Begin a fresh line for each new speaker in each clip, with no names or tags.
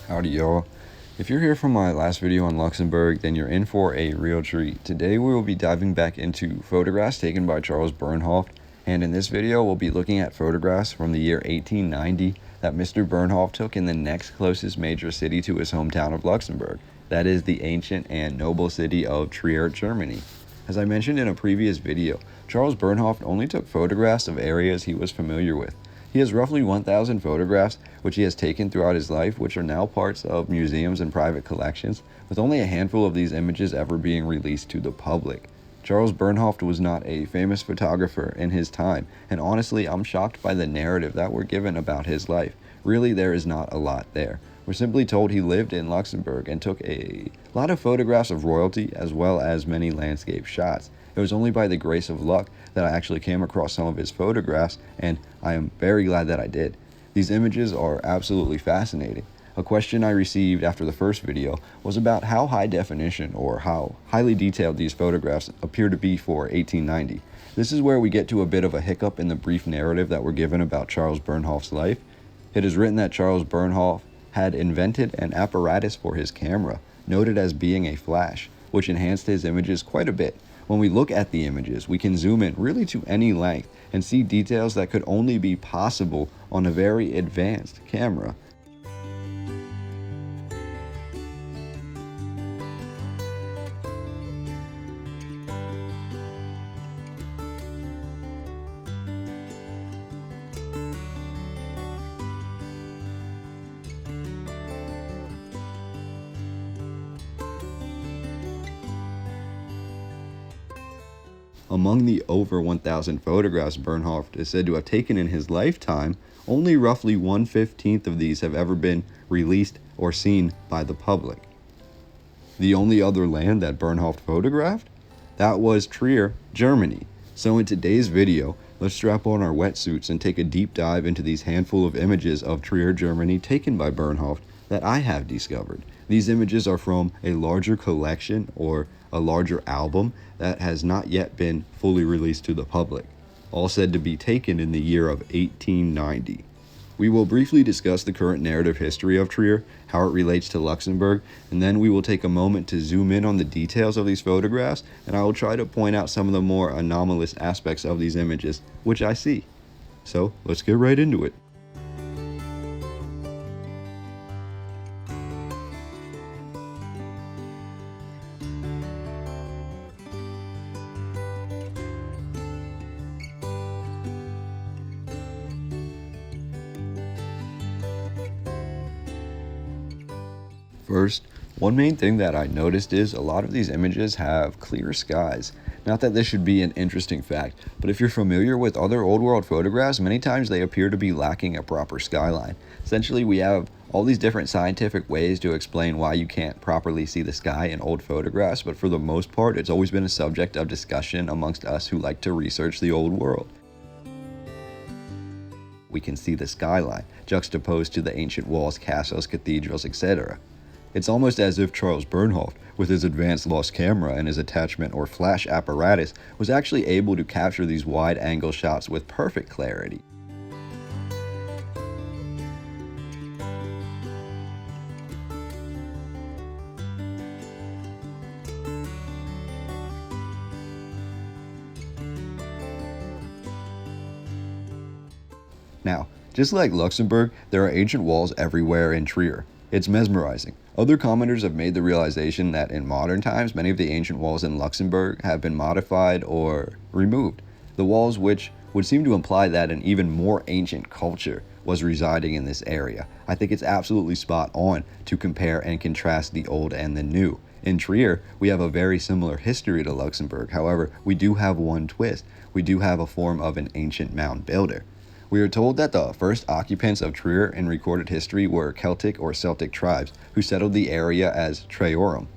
Howdy y'all. If you're here from my last video on Luxembourg, then you're in for a real treat. Today we will be diving back into photographs taken by Charles Bernhoeft, and in this video we'll be looking at photographs from the year 1890 that Mr. Bernhoeft took in the next closest major city to his hometown of Luxembourg. That is the ancient and noble city of Trier, Germany. As I mentioned in a previous video, Charles Bernhoeft only took photographs of areas he was familiar with. He has roughly 1,000 photographs which he has taken throughout his life, which are now parts of museums and private collections, with only a handful of these images ever being released to the public. Charles Bernhoeft was not a famous photographer in his time, and honestly, I'm shocked by the narrative that we're given about his life. Really, there is not a lot there. We're simply told he lived in Luxembourg and took a lot of photographs of royalty as well as many landscape shots. It was only by the grace of luck that I actually came across some of his photographs, and I am very glad that I did. These images are absolutely fascinating. A question I received after the first video was about how high definition or how highly detailed these photographs appear to be for 1890. This is where we get to a bit of a hiccup in the brief narrative that we're given about Charles Bernhoeft's life. It is written that Charles Bernhoeft had invented an apparatus for his camera, noted as being a flash, which enhanced his images quite a bit. When we look at the images, we can zoom in really to any length and see details that could only be possible on a very advanced camera. Among the over 1,000 photographs Bernhoeft is said to have taken in his lifetime, only roughly 1/15 of these have ever been released or seen by the public. The only other land that Bernhoeft photographed? That was Trier, Germany. So in today's video, let's strap on our wetsuits and take a deep dive into these handful of images of Trier, Germany taken by Bernhoeft that I have discovered. These images are from a larger collection or a larger album that has not yet been fully released to the public, all said to be taken in the year of 1890. We will briefly discuss the current narrative history of Trier, how it relates to Luxembourg, and then we will take a moment to zoom in on the details of these photographs, and I will try to point out some of the more anomalous aspects of these images, which I see. So let's get right into it. First, one main thing that I noticed is a lot of these images have clear skies. Not that this should be an interesting fact, but if you're familiar with other old world photographs, many times they appear to be lacking a proper skyline. Essentially, we have all these different scientific ways to explain why you can't properly see the sky in old photographs, but for the most part, it's always been a subject of discussion amongst us who like to research the old world. We can see the skyline, juxtaposed to the ancient walls, castles, cathedrals, etc. It's almost as if Charles Bernhoeft, with his advanced lost camera and his attachment or flash apparatus, was actually able to capture these wide-angle shots with perfect clarity. Now, just like Luxembourg, there are ancient walls everywhere in Trier. It's mesmerizing. Other commenters have made the realization that in modern times, many of the ancient walls in Luxembourg have been modified or removed. The walls which would seem to imply that an even more ancient culture was residing in this area. I think it's absolutely spot on to compare and contrast the old and the new. In Trier, we have a very similar history to Luxembourg. However, we do have one twist. We do have a form of an ancient mound builder. We are told that the first occupants of Trier in recorded history were Celtic or Celtic tribes who settled the area as Traiorum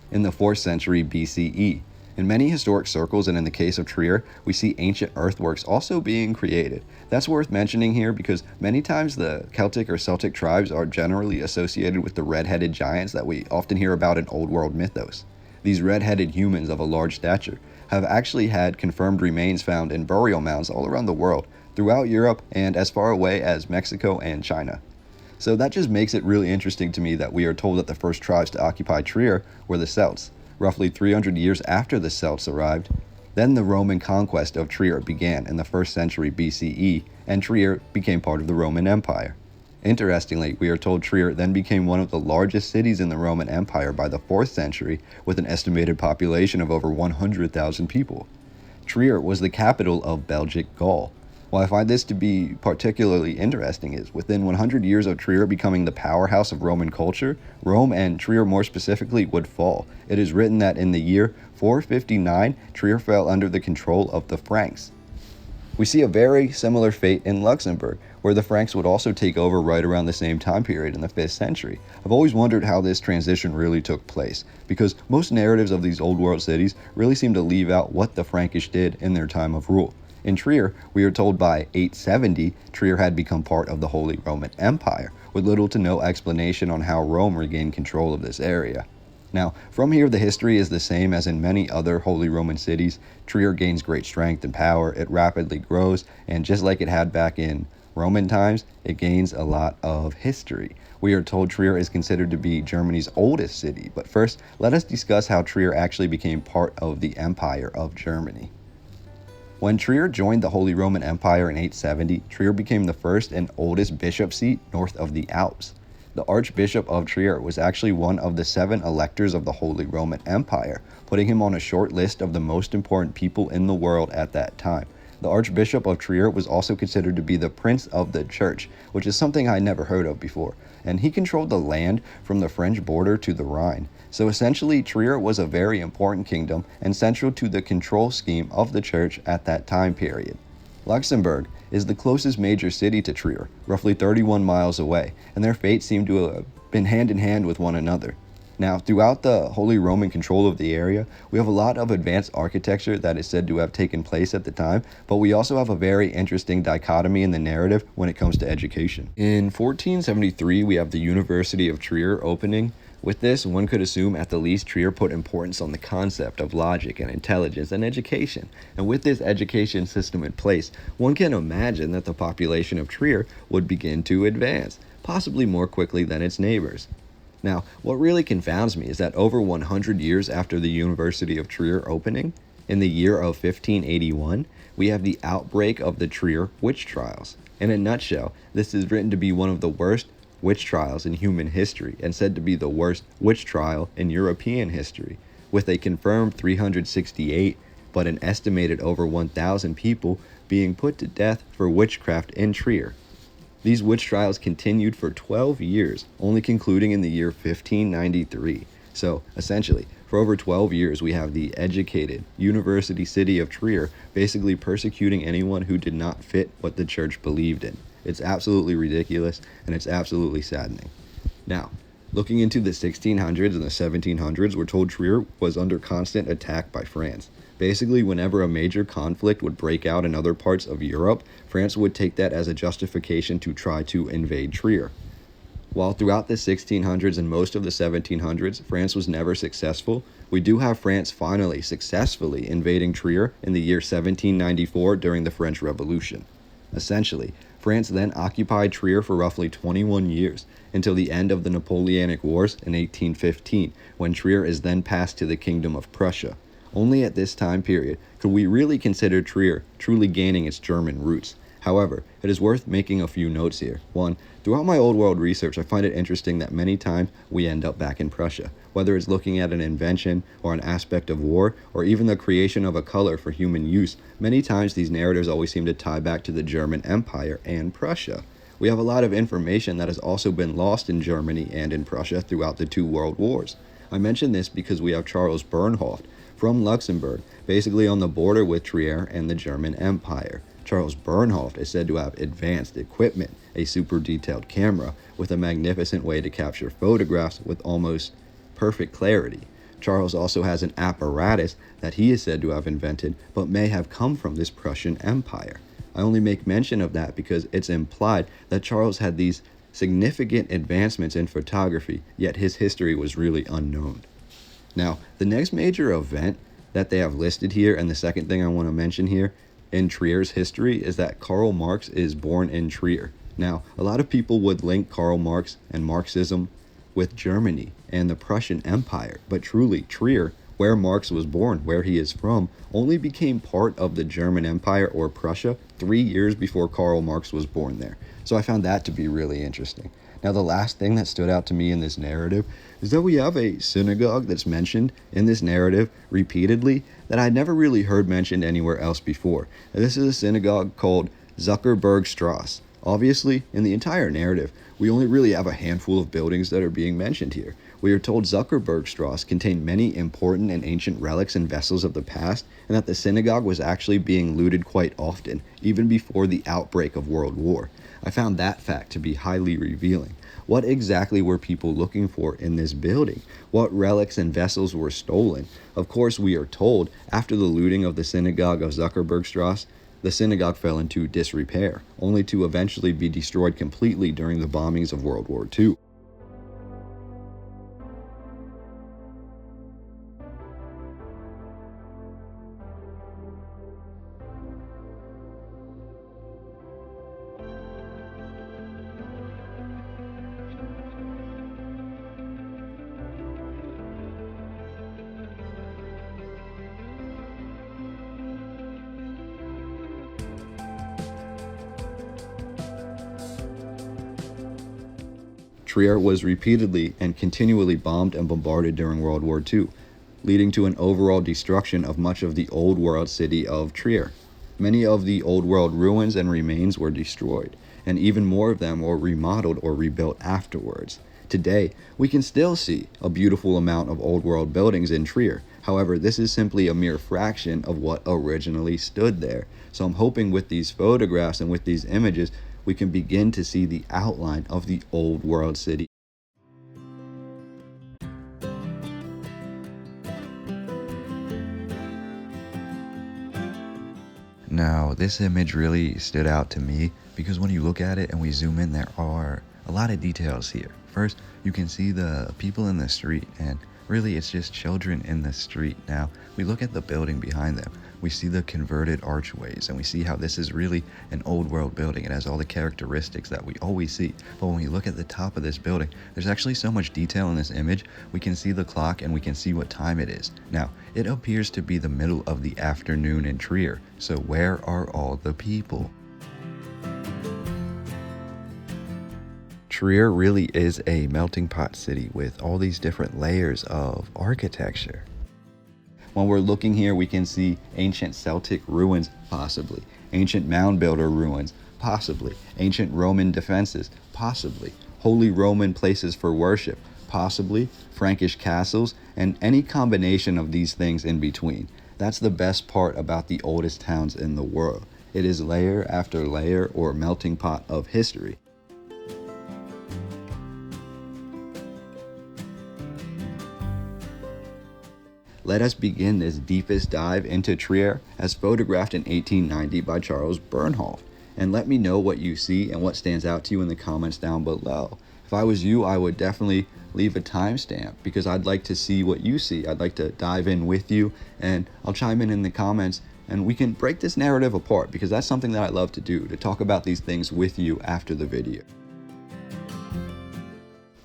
in the 4th century BCE. In many historic circles, and in the case of Trier, we see ancient earthworks also being created. That's worth mentioning here because many times the Celtic or Celtic tribes are generally associated with the red-headed giants that we often hear about in old world mythos. These red-headed humans of a large stature have actually had confirmed remains found in burial mounds all around the world, throughout Europe and as far away as Mexico and China. So that just makes it really interesting to me that we are told that the first tribes to occupy Trier were the Celts, roughly 300 years after the Celts arrived. Then the Roman conquest of Trier began in the 1st century BCE, and Trier became part of the Roman Empire. Interestingly, we are told Trier then became one of the largest cities in the Roman Empire by the 4th century, with an estimated population of over 100,000 people. Trier was the capital of Belgic Gaul. What I find this to be particularly interesting is, within 100 years of Trier becoming the powerhouse of Roman culture, Rome, and Trier more specifically, would fall. It is written that in the year 459, Trier fell under the control of the Franks. We see a very similar fate in Luxembourg, where the Franks would also take over right around the same time period in the 5th century. I've always wondered how this transition really took place, because most narratives of these old world cities really seem to leave out what the Frankish did in their time of rule. In Trier, we are told by 870, Trier had become part of the Holy Roman Empire, with little to no explanation on how Rome regained control of this area. Now, from here, the history is the same as in many other Holy Roman cities. Trier gains great strength and power, it rapidly grows, and just like it had back in Roman times, it gains a lot of history. We are told Trier is considered to be Germany's oldest city, but first, let us discuss how Trier actually became part of the Empire of Germany. When Trier joined the Holy Roman Empire in 870, Trier became the first and oldest bishop seat north of the Alps. The Archbishop of Trier was actually one of the 7 electors of the Holy Roman Empire, putting him on a short list of the most important people in the world at that time. The Archbishop of Trier was also considered to be the Prince of the Church, which is something I never heard of before, and he controlled the land from the French border to the Rhine. So essentially, Trier was a very important kingdom and central to the control scheme of the church at that time period. Luxembourg is the closest major city to Trier, roughly 31 miles away, and their fates seem to have been hand in hand with one another. Now, throughout the Holy Roman control of the area, we have a lot of advanced architecture that is said to have taken place at the time, but we also have a very interesting dichotomy in the narrative when it comes to education. In 1473, we have the University of Trier opening. With this, one could assume at the least Trier put importance on the concept of logic and intelligence and education. And with this education system in place, one can imagine that the population of Trier would begin to advance, possibly more quickly than its neighbors. Now, what really confounds me is that over 100 years after the University of Trier opening, in the year of 1581, we have the outbreak of the Trier witch trials. In a nutshell, this is written to be one of the worst witch trials in human history, and said to be the worst witch trial in European history, with a confirmed 368, but an estimated over 1,000 people being put to death for witchcraft in Trier. These witch trials continued for 12 years, only concluding in the year 1593. So, essentially, for over 12 years, we have the educated university city of Trier basically persecuting anyone who did not fit what the church believed in. It's absolutely ridiculous, and it's absolutely saddening. Now, looking into the 1600s and the 1700s, we're told Trier was under constant attack by France. Basically, whenever a major conflict would break out in other parts of Europe, France would take that as a justification to try to invade Trier. While throughout the 1600s and most of the 1700s, France was never successful, we do have France finally successfully invading Trier in the year 1794 during the French Revolution. Essentially, France then occupied Trier for roughly 21 years, until the end of the Napoleonic Wars in 1815, when Trier is then passed to the Kingdom of Prussia. Only at this time period could we really consider Trier truly gaining its German roots. However, it is worth making a few notes here. 1. Throughout my old world research, I find it interesting that many times we end up back in Prussia, whether it's looking at an invention or an aspect of war, or even the creation of a color for human use. Many times these narratives always seem to tie back to the German Empire and Prussia. We have a lot of information that has also been lost in Germany and in Prussia throughout the 2 world wars. I mention this because we have Charles Bernhoeft from Luxembourg, basically on the border with Trier and the German Empire. Charles Bernhoeft is said to have advanced equipment, a super detailed camera with a magnificent way to capture photographs with almost perfect clarity. Charles also has an apparatus that he is said to have invented, but may have come from this Prussian Empire. I only make mention of that because it's implied that Charles had these significant advancements in photography, yet his history was really unknown. Now, the next major event that they have listed here, and the second thing I want to mention here in Trier's history, is that Karl Marx is born in Trier. Now, a lot of people would link Karl Marx and Marxism with Germany and the Prussian Empire, but truly, Trier, where Marx was born, where he is from, only became part of the German Empire or Prussia 3 years before Karl Marx was born there. So I found that to be really interesting. Now, the last thing that stood out to me in this narrative is that we have a synagogue that's mentioned in this narrative repeatedly that I'd never really heard mentioned anywhere else before. And this is a synagogue called Zuckerbergstrasse. Obviously, in the entire narrative, we only really have a handful of buildings that are being mentioned here. We are told Zuckerbergstrasse contained many important and ancient relics and vessels of the past, and that the synagogue was actually being looted quite often, even before the outbreak of World War. I found that fact to be highly revealing. What exactly were people looking for in this building? What relics and vessels were stolen? Of course, we are told after the looting of the synagogue of Zuckerbergstrasse, the synagogue fell into disrepair, only to eventually be destroyed completely during the bombings of World War II. Trier was repeatedly and continually bombed and bombarded during World War II, leading to an overall destruction of much of the old world city of Trier. Many of the old world ruins and remains were destroyed, and even more of them were remodeled or rebuilt afterwards. Today, we can still see a beautiful amount of old world buildings in Trier. However, this is simply a mere fraction of what originally stood there. So I'm hoping with these photographs and with these images, we can begin to see the outline of the old world city. Now, this image really stood out to me because when you look at it and we zoom in, there are a lot of details here. First, you can see the people in the street, and really it's just children in the street. Now, we look at the building behind them. We see the converted archways, and we see how this is really an old world building. It has all the characteristics that we always see. But when we look at the top of this building, there's actually so much detail in this image. We can see the clock and we can see what time it is. Now, it appears to be the middle of the afternoon in Trier. So where are all the people? Trier really is a melting pot city with all these different layers of architecture. When we're looking here, we can see ancient Celtic ruins, possibly. Ancient mound builder ruins, possibly. Ancient Roman defenses, possibly. Holy Roman places for worship, possibly. Frankish castles, and any combination of these things in between. That's the best part about the oldest towns in the world. It is layer after layer or melting pot of history. Let us begin this deepest dive into Trier as photographed in 1890 by Charles Bernhoeft. And let me know what you see and what stands out to you in the comments down below. If I was you, I would definitely leave a timestamp because I'd like to see what you see. I'd like to dive in with you, and I'll chime in the comments and we can break this narrative apart because that's something that I love to do, to talk about these things with you after the video.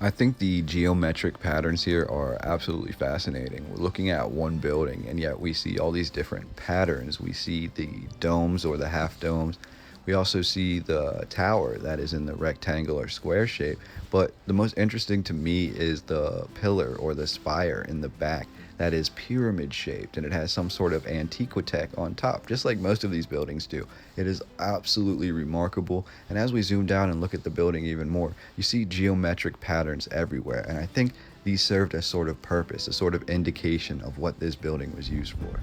I think the geometric patterns here are absolutely fascinating. We're looking at one building and yet we see all these different patterns. We see the domes or the half domes. We also see the tower that is in the rectangular square shape. But the most interesting to me is the pillar or the spire in the back that is pyramid shaped, and it has some sort of antiquitech on top, just like most of these buildings do. It is absolutely remarkable, and as we zoom down and look at the building even more, you see geometric patterns everywhere, and I think these served a sort of purpose, a sort of indication of what this building was used for.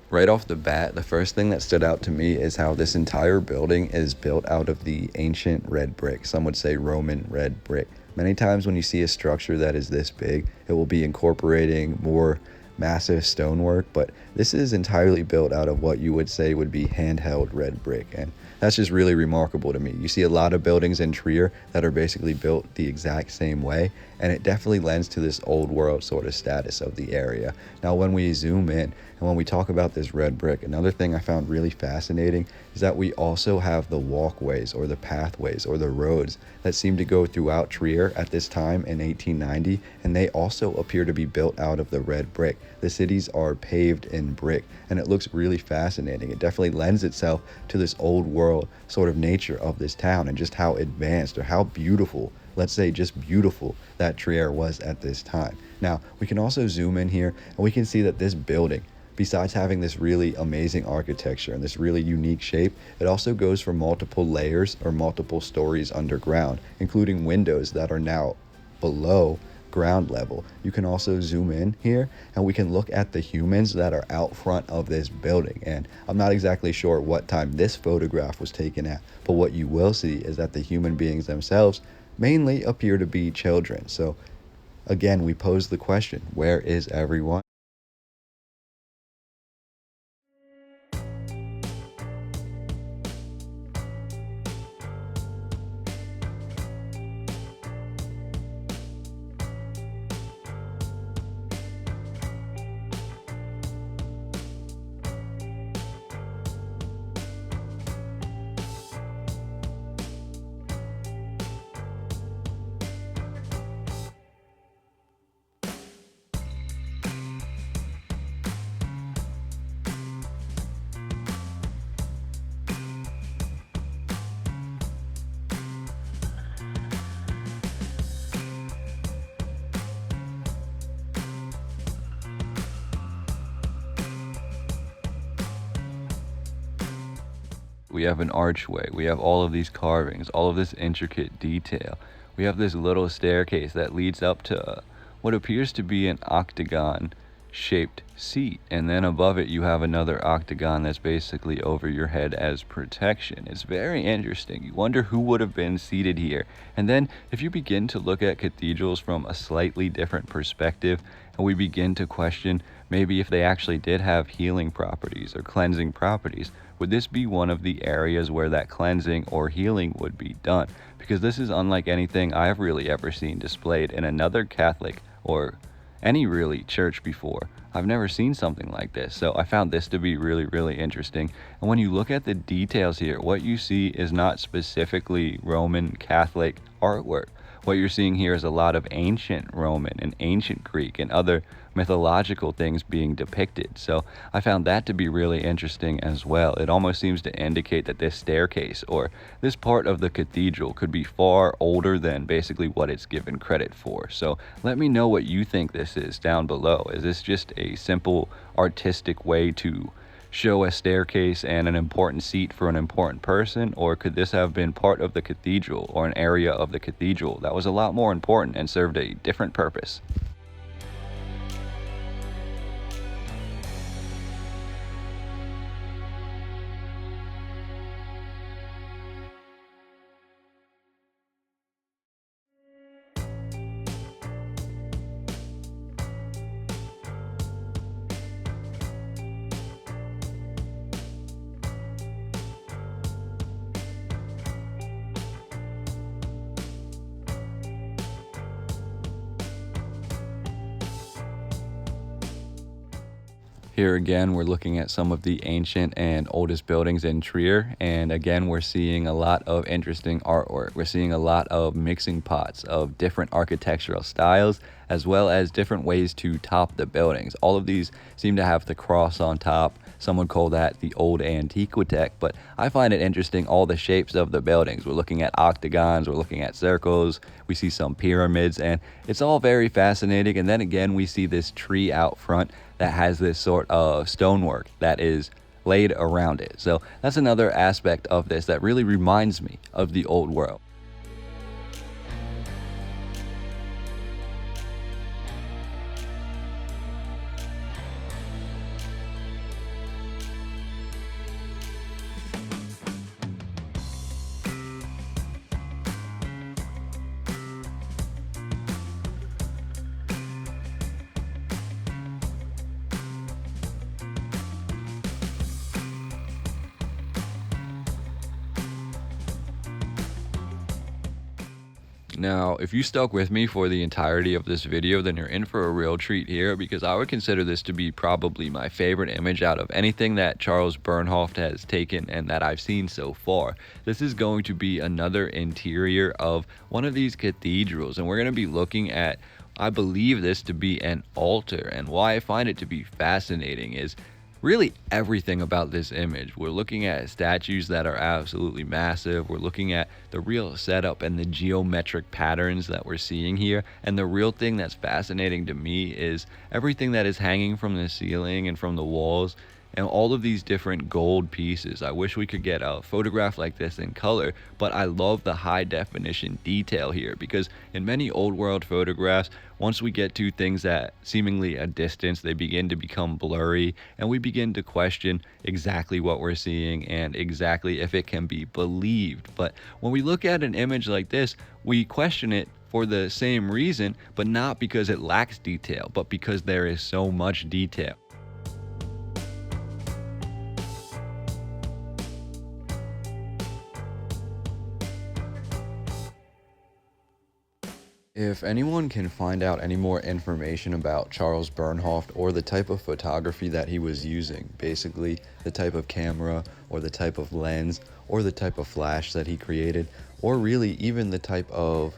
Right off the bat, the first thing that stood out to me is how this entire building is built out of the ancient red brick. Some would say Roman red brick. Many times when you see a structure that is this big, it will be incorporating more massive stonework, but this is entirely built out of what you would say would be handheld red brick, and that's just really remarkable to me. You see a lot of buildings in Trier that are basically built the exact same way, and it definitely lends to this old world sort of status of the area. Now when we zoom in and when we talk about this red brick, another thing I found really fascinating is that we also have the walkways or the pathways or the roads that seem to go throughout Trier at this time in 1890, and they also appear to be built out of the red brick. The cities are paved in brick, and it looks really fascinating. It definitely lends itself to this old world sort of nature of this town and just how advanced or how beautiful, let's say just beautiful, that Trier was at this time. Now, we can also zoom in here and we can see that this building, besides having this really amazing architecture and this really unique shape, it also goes for multiple layers or multiple stories underground, including windows that are now below ground level. You can also zoom in here and we can look at the humans that are out front of this building. And I'm not exactly sure what time this photograph was taken at, but what you will see is that the human beings themselves mainly appear to be children. So again, we pose the question, where is everyone? We have an archway, we have all of these carvings, all of this intricate detail. We have this little staircase that leads up to what appears to be an octagon shaped seat, and then above it you have another octagon that's basically over your head as protection. It's very interesting. You wonder who would have been seated here. And then if you begin to look at cathedrals from a slightly different perspective, and we begin to question maybe if they actually did have healing properties or cleansing properties, would this be one of the areas where that cleansing or healing would be done? Because this is unlike anything I've really ever seen displayed in another Catholic or any really church before. I've never seen something like this, so I found this to be really, really interesting. And when you look at the details here, what you see is not specifically Roman Catholic artwork. What you're seeing here is a lot of ancient Roman and ancient Greek and other mythological things being depicted. So I found that to be really interesting as well. It almost seems to indicate that this staircase or this part of the cathedral could be far older than basically what it's given credit for. So let me know what you think this is down below. Is this just a simple artistic way to show a staircase and an important seat for an important person, or could this have been part of the cathedral or an area of the cathedral that was a lot more important and served a different purpose? Here again, we're looking at some of the ancient and oldest buildings in Trier, and again, we're seeing a lot of interesting artwork. We're seeing a lot of mixing pots of different architectural styles, as well as different ways to top the buildings. All of these seem to have the cross on top. Some would call that the old antiquitech, but I find it interesting all the shapes of the buildings. We're looking at octagons, we're looking at circles, we see some pyramids, and it's all very fascinating. And then again, we see this tree out front that has this sort of stonework that is laid around it. So that's another aspect of this that really reminds me of the old world. Now, if you stuck with me for the entirety of this video, then you're in for a real treat here, because I would consider this to be probably my favorite image out of anything that Charles Bernhoeft has taken and that I've seen so far. This is going to be another interior of one of these cathedrals, and we're going to be looking at, I believe this to be an altar, and why I find it to be fascinating is really everything about this image. We're looking at statues that are absolutely massive. We're looking at the real setup and the geometric patterns that we're seeing here. And the real thing that's fascinating to me is everything that is hanging from the ceiling and from the walls, and all of these different gold pieces. I wish we could get a photograph like this in color, but I love the high definition detail here, because in many old world photographs, once we get to things at seemingly a distance, they begin to become blurry, and we begin to question exactly what we're seeing and exactly if it can be believed. But when we look at an image like this, we question it for the same reason, but not because it lacks detail, but because there is so much detail. If anyone can find out any more information about Charles Bernhoeft or the type of photography that he was using, basically the type of camera or the type of lens or the type of flash that he created, or really even the type of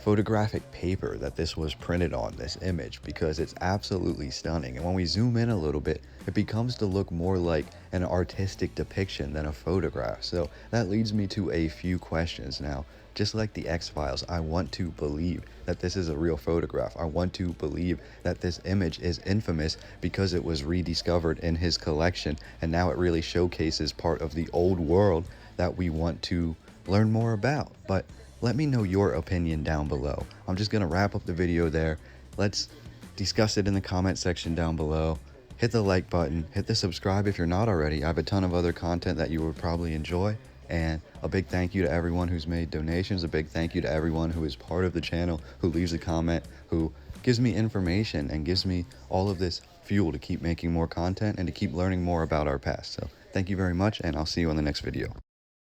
photographic paper that this was printed on, this image, because it's absolutely stunning. And when we zoom in a little bit, it becomes to look more like an artistic depiction than a photograph. So that leads me to a few questions now. Just like the X-Files, I want to believe that this is a real photograph. I want to believe that this image is infamous because it was rediscovered in his collection, and now it really showcases part of the old world that we want to learn more about. But let me know your opinion down below. I'm just gonna wrap up the video there. Let's discuss it in the comment section down below. Hit the like button, hit the subscribe if you're not already. I have a ton of other content that you would probably enjoy. And a big thank you to everyone who's made donations. A big thank you to everyone who is part of the channel, who leaves a comment, who gives me information and gives me all of this fuel to keep making more content and to keep learning more about our past. So thank you very much, and I'll see you in the next video.